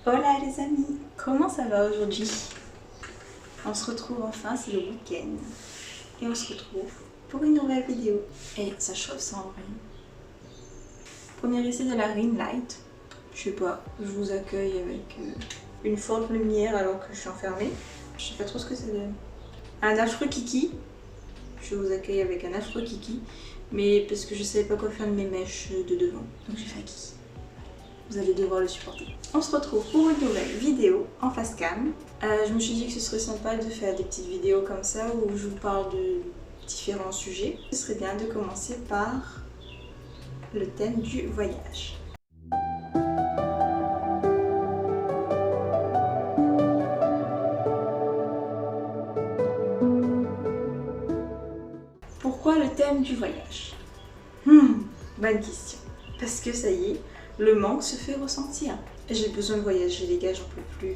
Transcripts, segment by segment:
Hola les amis, comment ça va aujourd'hui? On se retrouve enfin, c'est le week-end. Et on se retrouve pour une nouvelle vidéo. Et ça chauffe ça en vrai. Premier essai de la ring light. Je sais pas, je vous accueille avec une forte lumière alors que je suis enfermée. Je sais pas trop ce que ça donne. Un affreux kiki. Je vous accueille avec un affreux kiki. Mais parce que je savais pas quoi faire de mes mèches de devant. Donc j'ai fait un kiki. Vous allez devoir le supporter. On se retrouve pour une nouvelle vidéo en face cam. Je me suis dit que ce serait sympa de faire des petites vidéos comme ça où je vous parle de différents sujets. Ce serait bien de commencer par le thème du voyage. Pourquoi le thème du voyage? Bonne question. Parce que ça y est, le manque se fait ressentir. J'ai besoin de voyager les gars, j'en peux plus.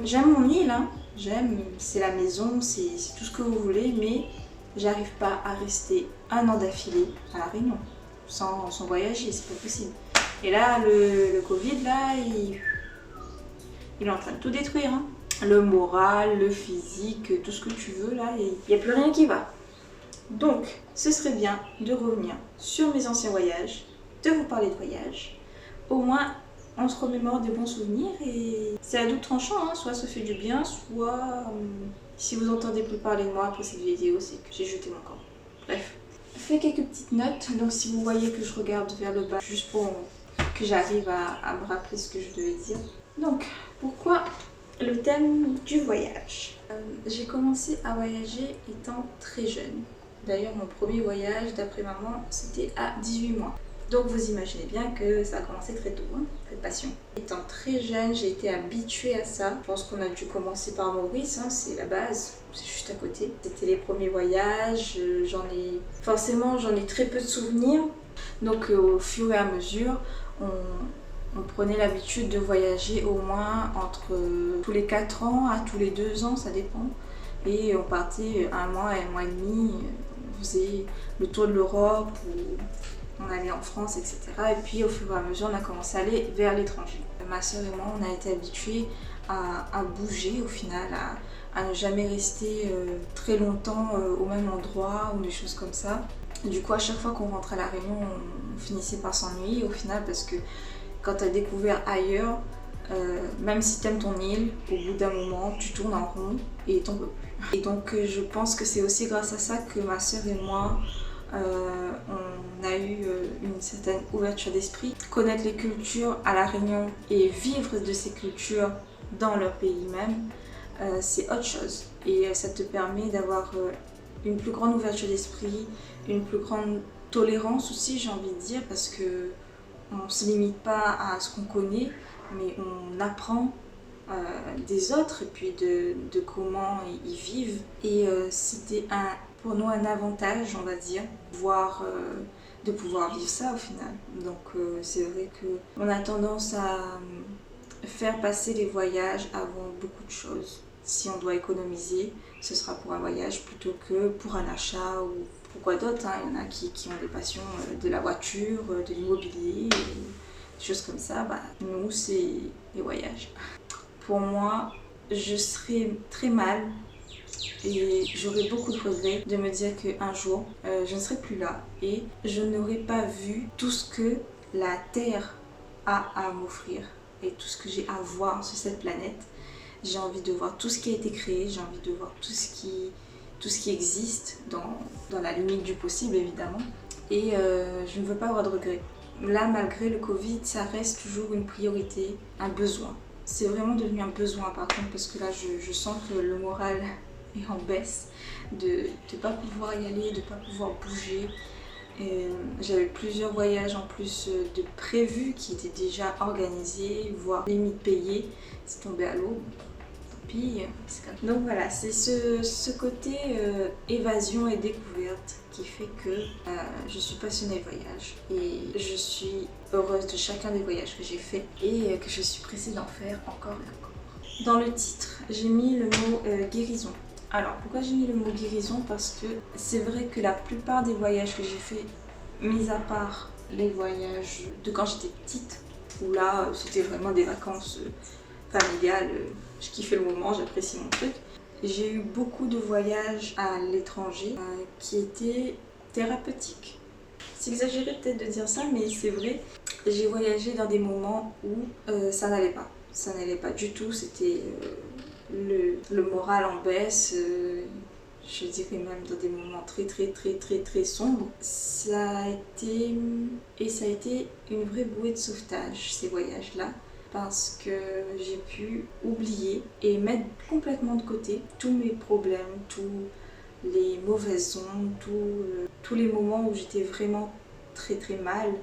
J'aime mon île, hein. C'est la maison, c'est tout ce que vous voulez, mais j'arrive pas à rester un an d'affilée à La Réunion sans voyager, c'est pas possible. Et là, le Covid, là, il est en train de tout détruire. Hein. Le moral, le physique, tout ce que tu veux, là, il n'y a plus rien qui va. Donc, ce serait bien de revenir sur mes anciens voyages, de vous parler de voyage. Au moins, on se remémore des bons souvenirs et c'est à double tranchant, hein. Soit ça fait du bien, soit si vous entendez plus parler de moi après cette vidéo, c'est que j'ai jeté mon camp. Bref. Fais quelques petites notes, donc si vous voyez que je regarde vers le bas, juste pour que j'arrive à me rappeler ce que je devais dire. Donc, pourquoi le thème du voyage? J'ai commencé à voyager étant très jeune. D'ailleurs, mon premier voyage, d'après maman, c'était à 18 mois. Donc vous imaginez bien que ça a commencé très tôt, hein, cette passion. Étant très jeune, j'ai été habituée à ça. Je pense qu'on a dû commencer par Maurice, hein, c'est la base, c'est juste à côté. C'était les premiers voyages, forcément j'en ai très peu de souvenirs. Donc au fur et à mesure, on prenait l'habitude de voyager au moins entre tous les 4 ans à tous les 2 ans, ça dépend. Et on partait un mois et demi, on faisait le tour de l'Europe, on allait en France, etc. Et puis au fur et à mesure, on a commencé à aller vers l'étranger. Ma soeur et moi, on a été habitués à bouger au final, à ne jamais rester très longtemps au même endroit ou des choses comme ça. Et du coup, à chaque fois qu'on rentrait à La Réunion, on finissait par s'ennuyer au final parce que quand tu as découvert ailleurs, même si tu aimes ton île, au bout d'un moment, tu tournes en rond et t'en peux plus. Et donc, je pense que c'est aussi grâce à ça que ma soeur et moi, on a eu une certaine ouverture d'esprit. Connaître les cultures à La Réunion et vivre de ces cultures dans leur pays même, c'est autre chose. Et ça te permet d'avoir une plus grande ouverture d'esprit, une plus grande tolérance aussi, j'ai envie de dire, parce que on ne se limite pas à ce qu'on connaît, mais on apprend des autres et puis de comment ils vivent. Et c'était pour nous un avantage, on va dire, de pouvoir vivre ça au final. Donc c'est vrai qu'on a tendance à faire passer les voyages avant beaucoup de choses. Si on doit économiser, ce sera pour un voyage plutôt que pour un achat ou pourquoi d'autres. Hein. Il y en a qui ont des passions de la voiture, de l'immobilier, des choses comme ça. Bah, nous, c'est les voyages. Pour moi, je serais très mal et j'aurais beaucoup de regrets de me dire qu'un jour, je ne serai plus là et je n'aurais pas vu tout ce que la Terre a à m'offrir et tout ce que j'ai à voir sur cette planète. J'ai envie de voir tout ce qui a été créé, j'ai envie de voir tout ce qui existe dans la limite du possible évidemment. Et je ne veux pas avoir de regrets. Là, malgré le Covid, ça reste toujours une priorité, un besoin. C'est vraiment devenu un besoin par contre parce que là, je sens que le moral est en baisse de ne pas pouvoir y aller, de ne pas pouvoir bouger. J'avais plusieurs voyages en plus de prévus qui étaient déjà organisés, voire limite payés. C'est tombé à l'eau. Donc voilà, c'est ce côté évasion et découverte qui fait que je suis passionnée de voyage et je suis heureuse de chacun des voyages que j'ai fait et que je suis pressée d'en faire encore et encore. Dans le titre, j'ai mis le mot guérison. Alors pourquoi j'ai mis le mot guérison? Parce que c'est vrai que la plupart des voyages que j'ai fait, mis à part les voyages de quand j'étais petite, où là c'était vraiment des vacances familiales. Je kiffais le moment, j'apprécie mon truc. J'ai eu beaucoup de voyages à l'étranger qui étaient thérapeutiques. C'est exagéré peut-être de dire ça, mais c'est vrai. J'ai voyagé dans des moments où ça n'allait pas. Ça n'allait pas du tout. C'était le moral en baisse. Je dirais même dans des moments très sombres. Ça a été une vraie bouée de sauvetage, ces voyages-là. Parce que j'ai pu oublier et mettre complètement de côté tous mes problèmes, tous les mauvaises ondes, tous les moments où j'étais vraiment très mal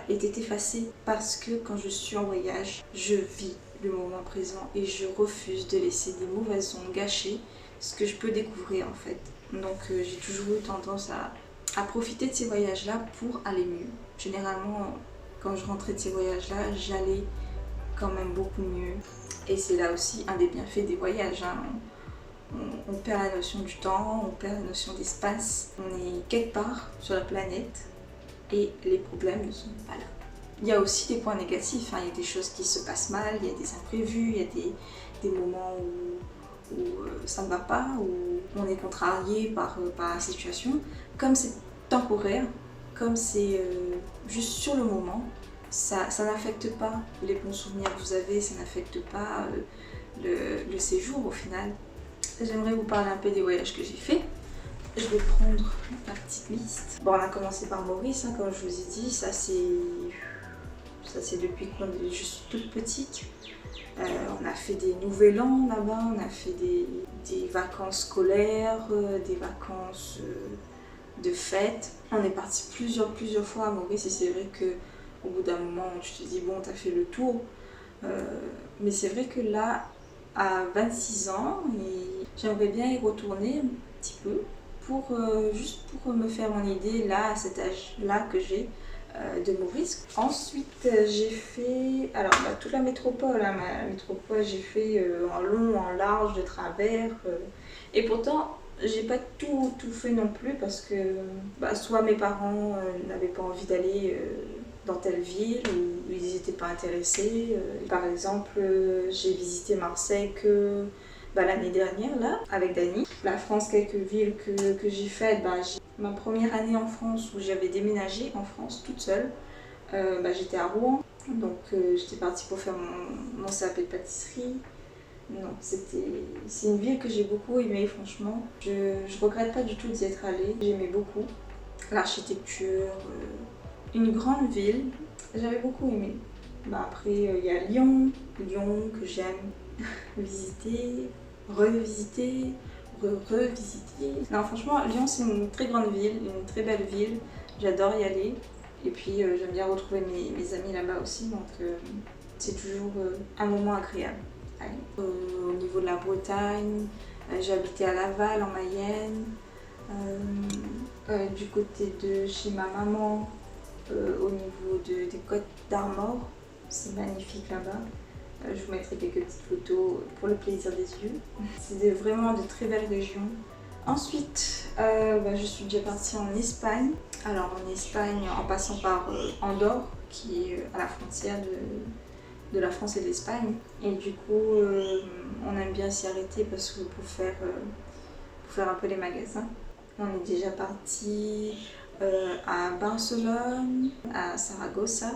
étaient effacés parce que quand je suis en voyage, je vis le moment présent et je refuse de laisser des mauvaises ondes gâcher ce que je peux découvrir en fait. Donc j'ai toujours eu tendance à profiter de ces voyages-là pour aller mieux. Généralement, quand je rentrais de ces voyages-là, j'allais quand même beaucoup mieux. Et c'est là aussi un des bienfaits des voyages. Hein. On perd la notion du temps, on perd la notion d'espace. On est quelque part sur la planète et les problèmes ne sont pas là. Il y a aussi des points négatifs. Hein. Il y a des choses qui se passent mal, il y a des imprévus, il y a des moments où ça ne va pas, où on est contrarié par la situation. Comme c'est temporaire, comme c'est juste sur le moment, ça n'affecte pas les bons souvenirs que vous avez, ça n'affecte pas le séjour au final. J'aimerais vous parler un peu des voyages que j'ai faits. Je vais prendre ma petite liste. Bon, on a commencé par Maurice, hein, comme je vous ai dit, ça c'est depuis que je suis toute petite. On a fait des nouvel an là-bas, on a fait des vacances scolaires, des vacances de fête. On est parti plusieurs fois à Maurice et c'est vrai qu'au bout d'un moment, tu te dis bon, t'as fait le tour. Mais c'est vrai que là, à 26 ans, et j'aimerais bien y retourner un petit peu juste pour me faire mon idée là, à cet âge-là que j'ai de Maurice. Ensuite, j'ai fait toute la métropole. Hein, ma métropole, j'ai fait en long, en large, de travers. Et pourtant, j'ai pas tout fait non plus parce que soit mes parents n'avaient pas envie d'aller dans telle ville ou ils n'étaient pas intéressés. Par exemple, j'ai visité Marseille que l'année dernière là avec Dani. La France, quelques villes que j'ai faites, ma première année en France où j'avais déménagé en France toute seule, j'étais à Rouen, donc j'étais partie pour faire mon CAP de pâtisserie. Non, c'est une ville que j'ai beaucoup aimée franchement. Je regrette pas du tout d'y être allée, j'aimais beaucoup l'architecture, une grande ville, j'avais beaucoup aimé. Après il y a Lyon que j'aime visiter, revisiter. Non, franchement, Lyon c'est une très grande ville, une très belle ville. J'adore y aller. Et puis j'aime bien retrouver mes amis là-bas aussi, donc c'est toujours un moment agréable. Au niveau de la Bretagne, j'ai habité à Laval en Mayenne. Du côté de chez ma maman, au niveau des Côtes d'Armor, c'est magnifique là-bas. Je vous mettrai quelques petites photos pour le plaisir des yeux. C'est vraiment de très belles régions. Ensuite, je suis déjà partie en Espagne. Alors en Espagne, en passant par Andorre, qui est à la frontière de la France et de l'Espagne. Et du coup, on aime bien s'y arrêter parce que pour faire un peu les magasins. On est déjà parti à Barcelone, à Saragossa,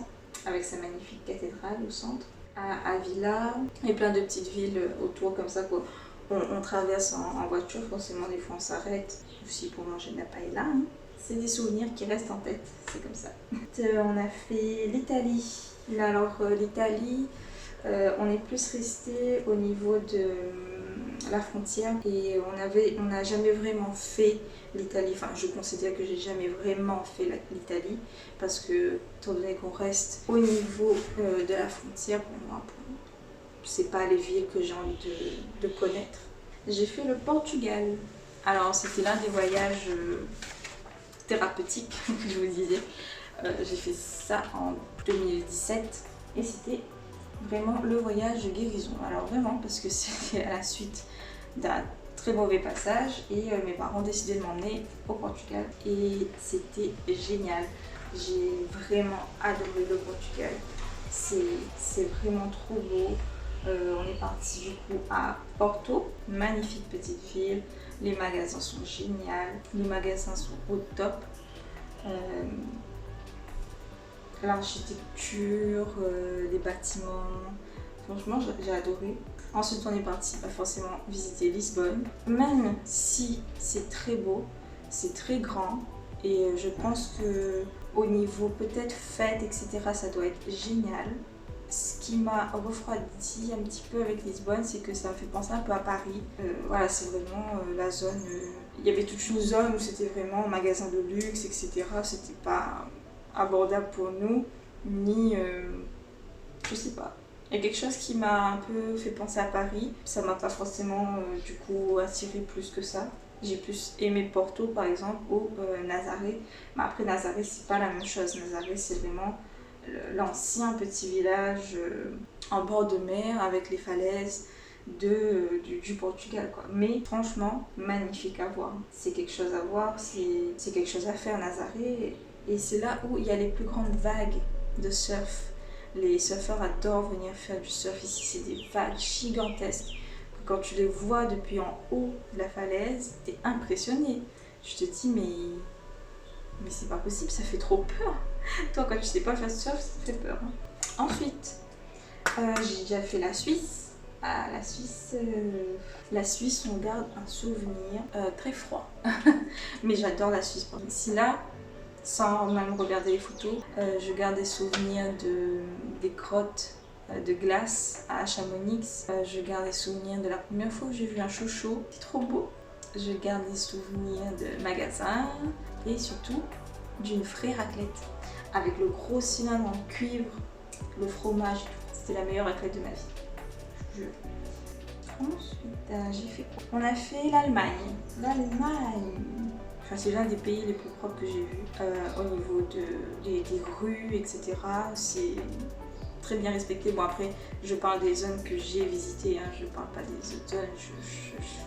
avec sa magnifique cathédrale au centre, à Avila et plein de petites villes autour comme ça qu'on traverse en voiture. Forcément, des fois on s'arrête aussi pour manger de la paella. Hein. C'est des souvenirs qui restent en tête, c'est comme ça. On a fait l'Italie. Alors l'Italie, on est plus resté au niveau de la frontière et on n'a jamais vraiment fait l'Italie. Enfin, je considère que j'ai jamais vraiment fait l'Italie parce que, étant donné qu'on reste au niveau de la frontière, pour moi, c'est pas les villes que j'ai envie de connaître. J'ai fait le Portugal. Alors, c'était l'un des voyages thérapeutiques que je vous disais. J'ai fait ça en 2017 et c'était vraiment le voyage de guérison. Alors vraiment parce que c'était à la suite d'un très mauvais passage et mes parents ont décidé de m'emmener au Portugal et c'était génial. J'ai vraiment adoré le Portugal. C'est vraiment trop beau. On est parti du coup à Porto, magnifique petite ville. Les magasins sont géniaux, les magasins sont au top. L'architecture, les bâtiments, franchement j'ai adoré. Ensuite on est parti forcément visiter Lisbonne. Même si c'est très beau, c'est très grand et je pense que au niveau peut-être fête etc ça doit être génial. Ce qui m'a refroidi un petit peu avec Lisbonne, c'est que ça me fait penser un peu à Paris. Voilà, c'est vraiment la zone. Il y avait toute une zone où c'était vraiment magasin de luxe, etc. C'était pas abordable pour nous, ni. Je sais pas. Il y a quelque chose qui m'a un peu fait penser à Paris. Ça m'a pas forcément du coup attiré plus que ça. J'ai plus aimé Porto par exemple ou Nazaré. Mais après Nazaré, c'est pas la même chose. Nazaré, c'est vraiment l'ancien petit village en bord de mer avec les falaises du Portugal quoi. Mais franchement magnifique à voir, c'est quelque chose à voir, c'est quelque chose à faire Nazaré et c'est là où il y a les plus grandes vagues de surf. Les surfeurs adorent venir faire du surf ici, c'est des vagues gigantesques. Quand tu les vois depuis en haut de la falaise, t'es impressionné. Tu te dis mais c'est pas possible, ça fait trop peur. Toi, quand tu sais pas faire surf, ça fait peur. Ensuite, j'ai déjà fait la Suisse. Ah, la Suisse, on garde un souvenir très froid. Mais j'adore la Suisse. Ici, là, sans même regarder les photos, je garde des souvenirs des grottes de glace à Chamonix. Je garde des souvenirs de la première fois où j'ai vu un chocho. C'est trop beau. Je garde des souvenirs de magasins et surtout d'une vraie raclette avec le gros cylindre en cuivre, le fromage. C'était la meilleure raclette de ma vie. Ensuite, j'ai fait quoi? On a fait l'Allemagne. Enfin, c'est l'un des pays les plus propres que j'ai vu au niveau des rues, etc. C'est très bien respecté. Bon, après, je parle des zones que j'ai visitées, hein. Je parle pas des autres zones, je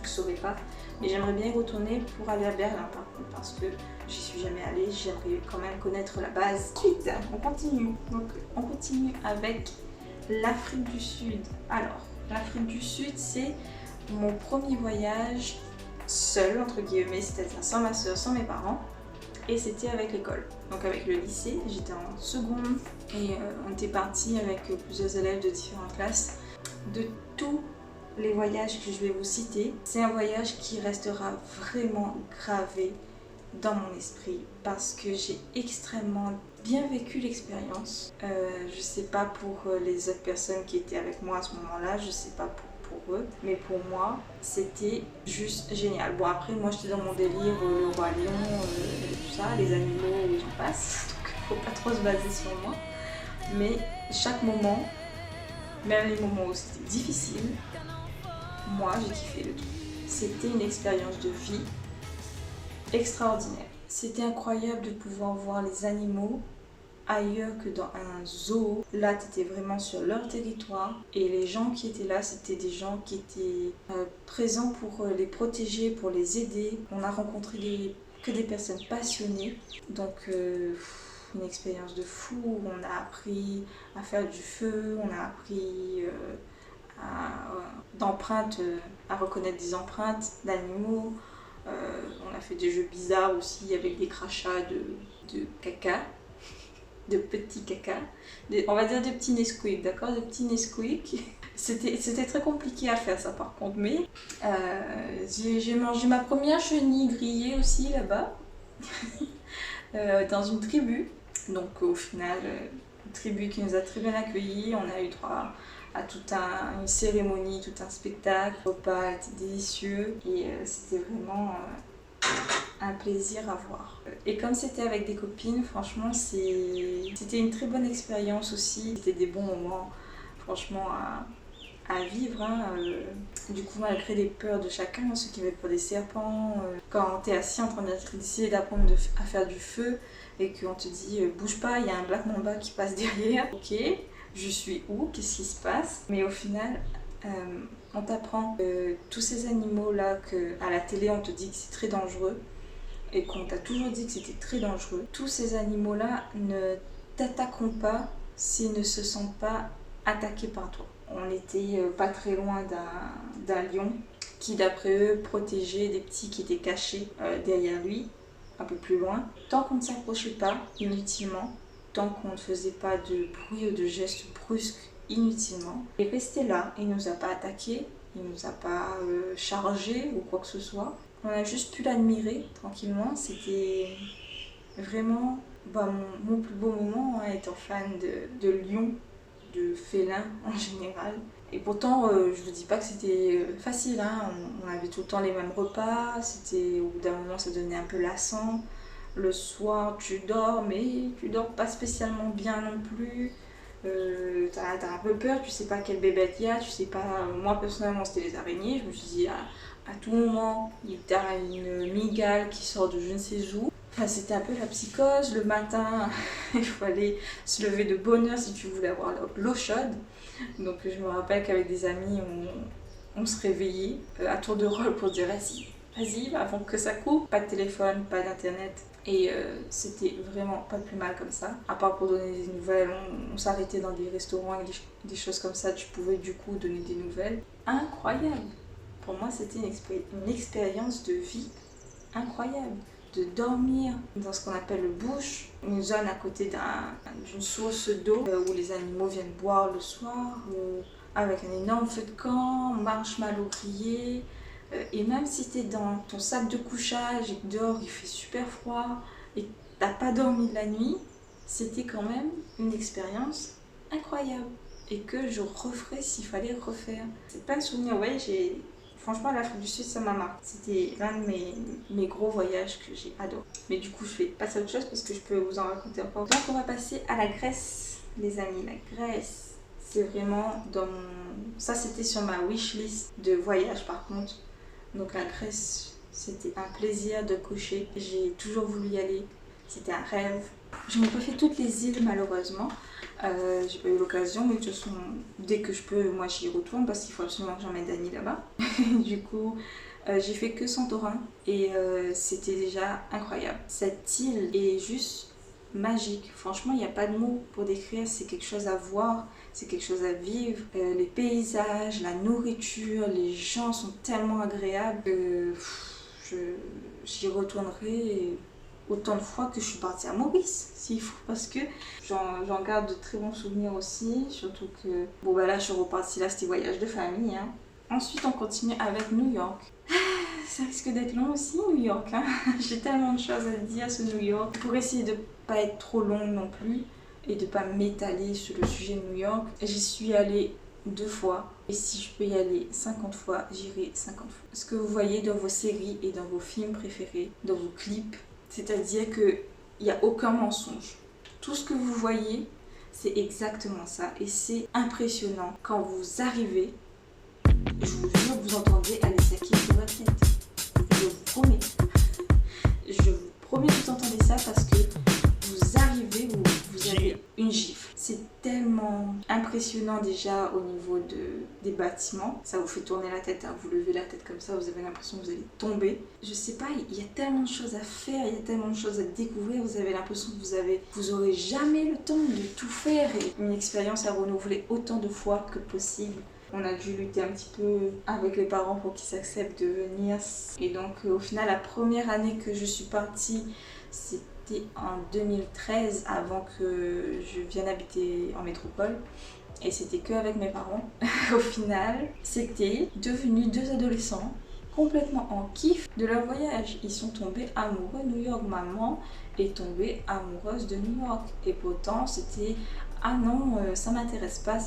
ne saurais pas. Mais j'aimerais bien y retourner pour aller à Berlin par contre, parce que j'y suis jamais allée, j'aimerais quand même connaître la base. Ensuite, on continue. Donc, on continue avec l'Afrique du Sud. Alors, l'Afrique du Sud, c'est mon premier voyage seul, entre guillemets, c'est-à-dire sans ma soeur, sans mes parents. Et c'était avec l'école, donc avec le lycée. J'étais en seconde et on était partis avec plusieurs élèves de différentes classes. De tous les voyages que je vais vous citer, c'est un voyage qui restera vraiment gravé dans mon esprit parce que j'ai extrêmement bien vécu l'expérience. Je sais pas pour les autres personnes qui étaient avec moi à ce moment-là, je sais pas pour eux, mais pour moi c'était juste génial. Bon, après moi j'étais dans mon délire le roi lion et tout ça, les animaux et j'en passe, donc faut pas trop se baser sur moi, mais chaque moment, même les moments où c'était difficile, moi j'ai kiffé le truc. C'était une expérience de vie extraordinaire. C'était incroyable de pouvoir voir les animaux ailleurs que dans un zoo. Là, tu étais vraiment sur leur territoire et les gens qui étaient là, c'était des gens qui étaient présents pour les protéger, pour les aider. On a rencontré que des personnes passionnées, donc une expérience de fou. On a appris à faire du feu, on a appris à reconnaître des empreintes d'animaux. On a fait des jeux bizarres aussi avec des crachats de caca, de petits caca, on va dire de petits Nesquik, d'accord, de petits Nesquik. C'était très compliqué à faire ça par contre, mais j'ai mangé ma première chenille grillée aussi là-bas, dans une tribu. Donc au final, une tribu qui nous a très bien accueillis, on a eu droit à toute une cérémonie, tout un spectacle. Le repas était délicieux et c'était vraiment un plaisir à voir. Et comme c'était avec des copines, franchement c'était une très bonne expérience aussi. C'était des bons moments franchement à vivre. Hein. Du coup, malgré les peurs de chacun, ceux qui avaient peur des serpents, quand tu es assis en train d'essayer d'apprendre à faire du feu et qu'on te dit bouge pas, il y a un black mamba qui passe derrière. Ok, je suis où? Qu'est-ce qui se passe? Mais au final, on t'apprend que tous ces animaux-là, qu'à la télé on te dit que c'est très dangereux et qu'on t'a toujours dit que c'était très dangereux, tous ces animaux-là ne t'attaqueront pas s'ils ne se sentent pas attaqués par toi. On était pas très loin d'un lion qui, d'après eux, protégeait des petits qui étaient cachés derrière lui, un peu plus loin. Tant qu'on ne s'approchait pas inutilement, tant qu'on ne faisait pas de bruit ou de gestes brusques inutilement, il restait là, il ne nous a pas attaqués, il ne nous a pas chargés ou quoi que ce soit. On a juste pu l'admirer tranquillement. C'était vraiment mon plus beau moment, hein, étant fan de lions, de félins en général. Et pourtant, je vous dis pas que c'était facile, hein. On avait tout le temps les mêmes repas, au bout d'un moment ça devenait un peu lassant. Le soir tu dors, mais tu dors pas spécialement bien non plus. T'as un peu peur, tu sais pas quelle bébête il y a, tu sais pas. Moi personnellement c'était les araignées, je me suis dit à tout moment il y a une migale qui sort de je ne sais où. Enfin, c'était un peu la psychose. Le matin, il fallait se lever de bonne heure si tu voulais avoir l'eau chaude. Donc je me rappelle qu'avec des amis, on se réveillait à tour de rôle pour dire vas-y, avant que ça coupe. Pas de téléphone, pas d'internet. Et c'était vraiment pas plus mal comme ça. À part pour donner des nouvelles, on s'arrêtait dans des restaurants et des choses comme ça. Tu pouvais du coup donner des nouvelles. Incroyable. Pour moi, c'était une expérience de vie incroyable. De dormir dans ce qu'on appelle le bush, une zone à côté d'une source d'eau où les animaux viennent boire le soir, avec un énorme feu de camp, marshmallow grillé. Et même si tu es dans ton sac de couchage et que dehors il fait super froid et que t'as pas dormi de la nuit, c'était quand même une expérience incroyable et que je referais s'il fallait refaire. C'est plein de souvenirs, ouais, franchement, l'Afrique du Sud, ça m'a marqué. C'était l'un de mes gros voyages que j'ai adoré. Mais du coup, je vais passer à autre chose parce que je peux vous en raconter encore. Donc, on va passer à la Grèce, les amis. La Grèce, c'est vraiment ça, c'était sur ma wishlist de voyage, par contre. Donc, la Grèce, c'était un plaisir de cocher. J'ai toujours voulu y aller. C'était un rêve. Je n'ai pas fait toutes les îles, malheureusement. J'ai pas eu l'occasion, mais de toute façon, dès que je peux, moi j'y retourne parce qu'il faut absolument que j'emmène Dani là-bas. Du coup, j'ai fait que Santorin et c'était déjà incroyable. Cette île est juste magique. Franchement, il n'y a pas de mots pour décrire. C'est quelque chose à voir, c'est quelque chose à vivre. Les paysages, la nourriture, les gens sont tellement agréables que j'y retournerai autant de fois que je suis partie à Maurice, s'il faut, parce que j'en garde de très bons souvenirs aussi, surtout que, là je suis repartie, là c'était voyage de famille, hein. Ensuite on continue avec New York. Ça risque d'être long aussi, New York, hein. J'ai tellement de choses à dire sur New York, pour essayer de pas être trop longue non plus, et de pas m'étaler sur le sujet de New York. J'y suis allée 2 fois, et si je peux y aller 50 fois, j'irai 50 fois. Ce que vous voyez dans vos séries et dans vos films préférés, dans vos clips, c'est-à-dire qu'il n'y a aucun mensonge. Tout ce que vous voyez, c'est exactement ça. Et c'est impressionnant. Quand vous arrivez, je vous jure, vous entendez Alicia Keys sur votre tête. Je vous promets. Je vous promets que vous entendez ça parce que vous arrivez, vous avez une gifle. C'est tellement impressionnant déjà au niveau des bâtiments. Ça vous fait tourner la tête, hein. Vous levez la tête comme ça, vous avez l'impression que vous allez tomber. Je sais pas, il y a tellement de choses à faire, il y a tellement de choses à découvrir. Vous avez l'impression que vous aurez jamais le temps de tout faire. Et une expérience à renouveler autant de fois que possible. On a dû lutter un petit peu avec les parents pour qu'ils s'acceptent de venir. Et donc au final, la première année que je suis partie, c'était en 2013, avant que je vienne habiter en métropole. Et c'était que avec mes parents. Au final, c'était devenu 2 adolescents complètement en kiff de leur voyage. Ils sont tombés amoureux de New York. Maman est tombée amoureuse de New York. Et pourtant, c'était « Ah non, ça m'intéresse pas ».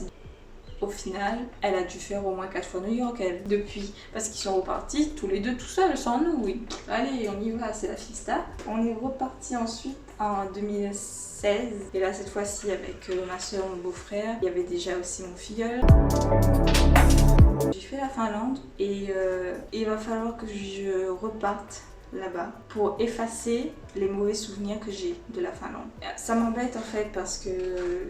Au final, elle a dû faire au moins 4 fois New York, elle, depuis. Parce qu'ils sont repartis tous les deux tout seuls, sans nous, oui. Allez, on y va, c'est la fiesta. On est reparti ensuite en 2016. Et là, cette fois-ci, avec ma soeur, mon beau-frère. Il y avait déjà aussi mon filleul. J'ai fait la Finlande et il va falloir que je reparte là-bas pour effacer les mauvais souvenirs que j'ai de la Finlande. Ça m'embête en fait parce que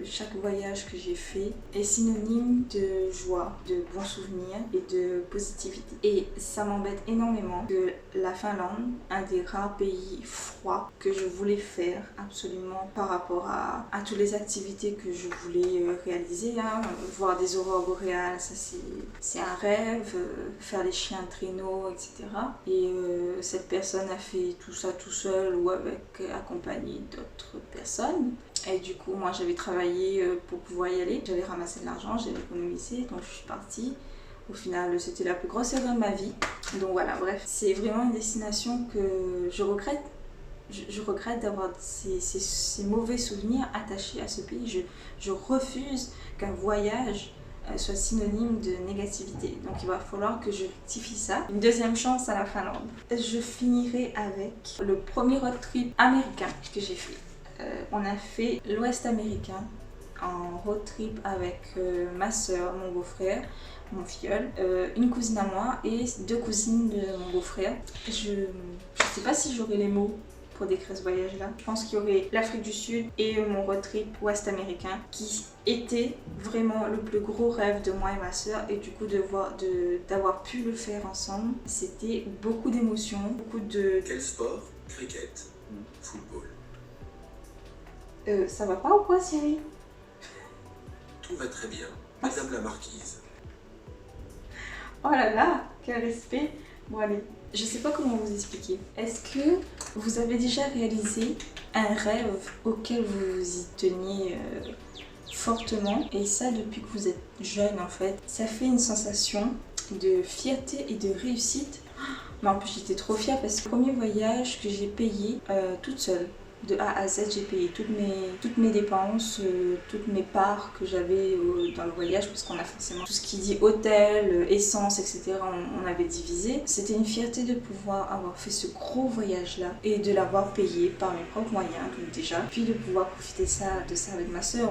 chaque voyage que j'ai fait est synonyme de joie, de bons souvenirs et de positivité. Et ça m'embête énormément que la Finlande, un des rares pays froids que je voulais faire absolument par rapport à toutes les activités que je voulais réaliser, hein. Voir des aurores boréales, ça c'est un rêve, faire les chiens de traîneau, etc. Et cette personne a fait tout ça tout seul ou accompagné d'autres personnes. Et du coup, moi j'avais travaillé pour pouvoir y aller. J'avais ramassé de l'argent, j'avais économisé, donc je suis partie. Au final, c'était la plus grosse erreur de ma vie. Donc voilà, bref, c'est vraiment une destination que je regrette. Je regrette d'avoir ces mauvais souvenirs attachés à ce pays. Je refuse qu'un voyage soit synonyme de négativité. Donc il va falloir que je rectifie ça. Une deuxième chance à la Finlande. Je finirai avec le premier road trip américain que j'ai fait. On a fait l'Ouest américain en road trip avec ma soeur, mon beau-frère, mon filleul, une cousine à moi et 2 cousines de mon beau-frère. Je ne sais pas si j'aurai les mots pour décrire ce voyage-là. Je pense qu'il y aurait l'Afrique du Sud et mon road trip ouest américain qui était vraiment le plus gros rêve de moi et ma soeur, et du coup d'avoir pu le faire ensemble, c'était beaucoup d'émotions, beaucoup de... Quel sport? Cricket, football. Ça va pas ou quoi, Cyril? Tout va très bien, madame la marquise. Oh là là, quel respect. Bon allez, je sais pas comment vous expliquer. Est-ce que vous avez déjà réalisé un rêve auquel vous y teniez fortement, et ça depuis que vous êtes jeune en fait? Ça fait une sensation de fierté et de réussite. Mais en plus j'étais trop fière parce que le premier voyage que j'ai payé toute seule. De A à Z, j'ai payé toutes mes dépenses, toutes mes parts que j'avais dans le voyage, parce qu'on a forcément tout ce qui dit hôtel, essence, etc. On avait divisé. C'était une fierté de pouvoir avoir fait ce gros voyage-là et de l'avoir payé par mes propres moyens, donc déjà. Puis de pouvoir profiter de ça avec ma soeur.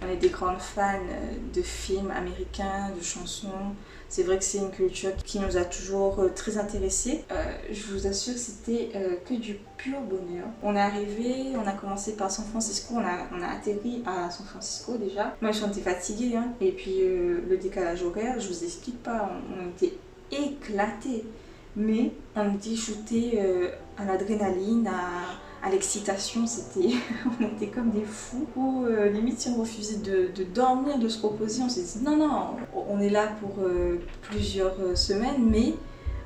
On est des grandes fans de films américains, de chansons. C'est vrai que c'est une culture qui nous a toujours très intéressés. Je vous assure que c'était que du pur bonheur. On est arrivé, on a commencé par San Francisco, on a atterri à San Francisco déjà. Moi je suis fatiguée, hein. Et puis le décalage horaire, je vous explique pas, on était éclatés. Mais on était shootés à l'adrénaline, à l'excitation, on était comme des fous. Ou limite si on refusait de dormir, de se reposer, on s'est dit non, on est là pour plusieurs semaines, mais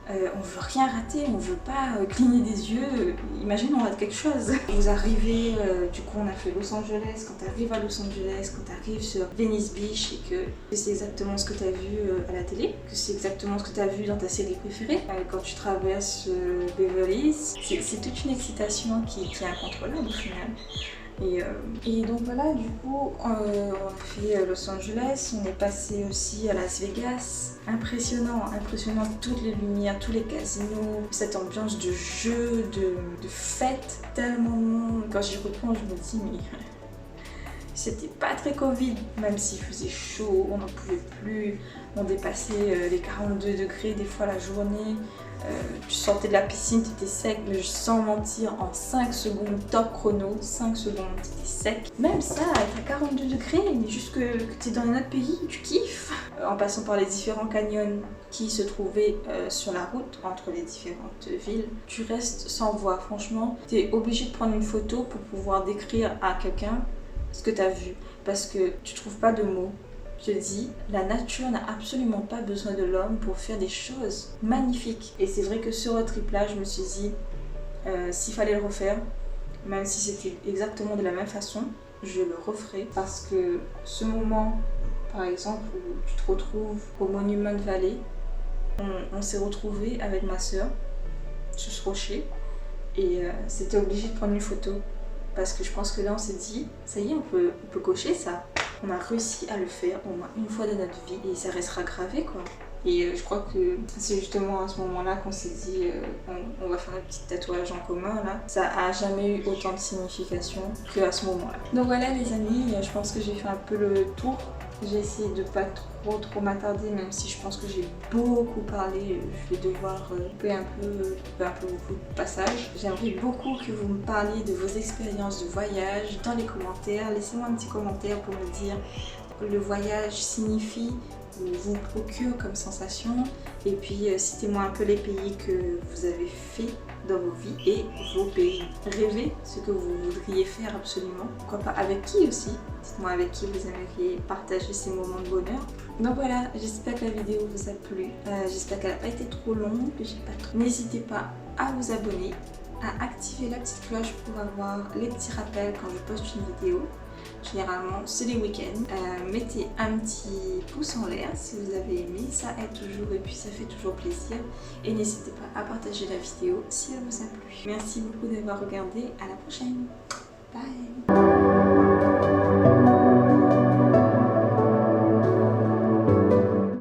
on veut rien rater, on veut pas cligner des yeux. Imagine on rate quelque chose. Vous arrivez, du coup on a fait Los Angeles. Quand tu arrives à Los Angeles, quand tu arrives sur Venice Beach et que c'est exactement ce que tu as vu à la télé, que c'est exactement ce que tu as vu dans ta série préférée, quand tu traverses Beverly Hills, c'est toute une excitation qui est incontrôlable au final. Et donc voilà, du coup, on a fait Los Angeles, on est passé aussi à Las Vegas. Impressionnant, toutes les lumières, tous les casinos, cette ambiance de jeu, de fête, tellement de monde. Quand j'y reprends, je me dis, mais c'était pas très Covid, même s'il faisait chaud, on n'en pouvait plus, on dépassait les 42 degrés des fois la journée. Tu sortais de la piscine, tu étais sec, mais sans mentir, en 5 secondes, top chrono, 5 secondes, tu étais sec. Même ça, être à 42 degrés, mais juste que tu es dans un autre pays, tu kiffes. En passant par les différents canyons qui se trouvaient sur la route entre les différentes villes, tu restes sans voix. Franchement, tu es obligé de prendre une photo pour pouvoir décrire à quelqu'un ce que tu as vu, parce que tu trouves pas de mots. Je te dis, la nature n'a absolument pas besoin de l'homme pour faire des choses magnifiques. Et c'est vrai que ce road trip là, je me suis dit, s'il fallait le refaire, même si c'était exactement de la même façon, je le referais. Parce que ce moment, par exemple, où tu te retrouves au Monument Valley, on s'est retrouvés avec ma soeur sur ce rocher, et c'était obligé de prendre une photo. Parce que je pense que là on s'est dit, ça y est, on peut cocher ça. On a réussi à le faire au moins une fois de notre vie et ça restera gravé quoi. Et je crois que c'est justement à ce moment-là qu'on s'est dit, on va faire un petit tatouage en commun là. Ça a jamais eu autant de signification qu'à ce moment-là. Donc voilà les amis, je pense que j'ai fait un peu le tour J'ai essayé de pas trop m'attarder, même si je pense que j'ai beaucoup parlé. Je vais devoir couper un peu beaucoup de passages. J'aimerais beaucoup que vous me parliez de vos expériences de voyage dans les commentaires. Laissez-moi un petit commentaire pour me dire le voyage signifie ou vous procure comme sensation. Et puis citez-moi un peu les pays que vous avez fait dans vos vies et vos pays. Rêvez ce que vous voudriez faire absolument. Pourquoi pas avec qui aussi. Dites-moi avec qui vous aimeriez partager ces moments de bonheur. Donc voilà, j'espère que la vidéo vous a plu. J'espère qu'elle n'a pas été trop longue, que j'ai pas trop. N'hésitez pas à vous abonner, à activer la petite cloche pour avoir les petits rappels quand je poste une vidéo. Généralement, c'est les week-ends. Mettez un petit pouce en l'air si vous avez aimé, ça aide toujours et puis ça fait toujours plaisir. Et n'hésitez pas à partager la vidéo si elle vous a plu. Merci beaucoup d'avoir regardé, à la prochaine. Bye.